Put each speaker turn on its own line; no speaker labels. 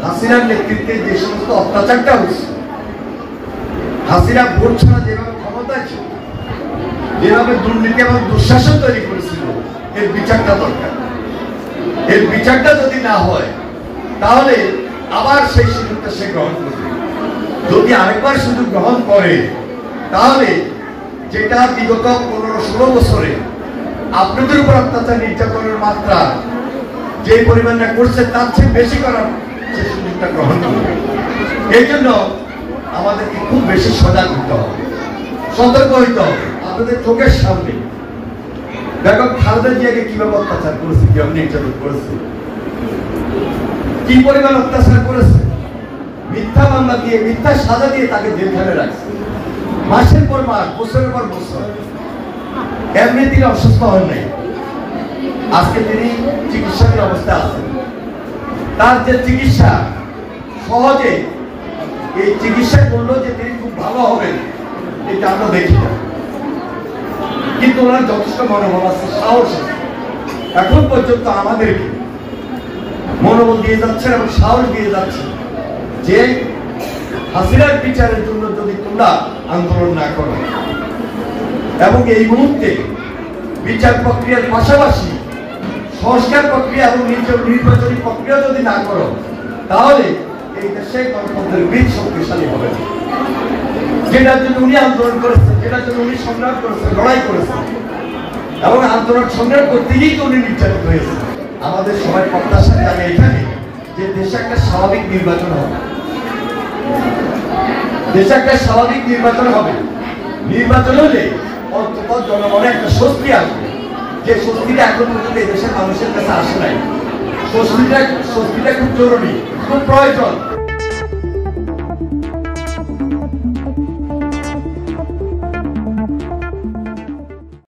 হাসিনার নেতৃত্বে যে সমস্ত অত্যাচারটা হচ্ছে, হাসিনা ভোট ছাড়া যেভাবে ক্ষমতায় ছিল, যেভাবে দুর্নীতি এবং দুঃশাসন তৈরি করেছিল, এর বিচারটা দরকার। এর বিচারটা যদি না হয় তাহলে আবার সেই সুযোগটা সে গ্রহণ করবে। যদি আরেকবার সুযোগ গ্রহণ করে তাহলে যেটা বিগত 15-16 বছরে আপনাদের উপর অত্যাচার নির্যাতনের মাত্রা যে পরিমাণটা করছে তার চেয়ে বেশি করার সে সুযোগটা গ্রহণ করবে। এই জন্য আমাদেরকে খুব বেশি সজাগ হতে হবে, সতর্ক হইতে হবে। আপনাদের চোখের সামনে বেগম খালেদা জিয়াকে কিভাবে অত্যাচার করেছে, কিভাবে নির্যাতন করেছে, কি পরিমাণ অত্যাচার করেছে, মিথ্যা মামলা দিয়ে, মিথ্যা সাজা দিয়ে তাকে জেলখানে রাখছে মাসের পর মাস, বছরের পর বছর। এমনি তিনি অসুস্থ হন নাই, আজকে তিনি চিকিৎসাধীন অবস্থায় আছেন। তার যে চিকিৎসা, সহজে এই চিকিৎসা করলো যে তিনি খুব ভালো হবেন এটা আমরা দেখি না, কিন্তু ওনার যথেষ্ট মনোবল আছে, সাহস আছে। এখন পর্যন্ত আমাদেরকে মনোবল দিয়ে যাচ্ছেন এবং সাহস দিয়ে যাচ্ছেন যে হাসিনার বিচারের জন্য যদি তোমরা আন্দোলন না করো এবং এই মুহূর্তে বিচার প্রক্রিয়ার পাশাপাশি সংস্কার প্রক্রিয়া এবং নির্বাচনী প্রক্রিয়া যদি না করো তাহলে এই দেশে গণতন্ত্রের বীজ শক্তিশালী হবে না। যেটার জন্য উনি আন্দোলন করেছেন, যেটার জন্য উনি সংগ্রাম করেছেন, লড়াই করেছেন এবং আন্দোলন সংগ্রাম করতে গিয়েই তো উনি নির্যাতিত হয়েছেন। আমাদের সবাই প্রত্যাশা জানে এখানে যে দেশে একটা স্বাভাবিক নির্বাচন হবে, দেশে একটা স্বাভাবিক নির্বাচন হবে। নির্বাচন হলে অন্তত জনগণের একটা স্বস্তি আসবে, যে স্বস্তিটা এখন পর্যন্ত এই দেশের মানুষের কাছে আসে নাই। স্বস্তিটা খুব জরুরি, খুব প্রয়োজন।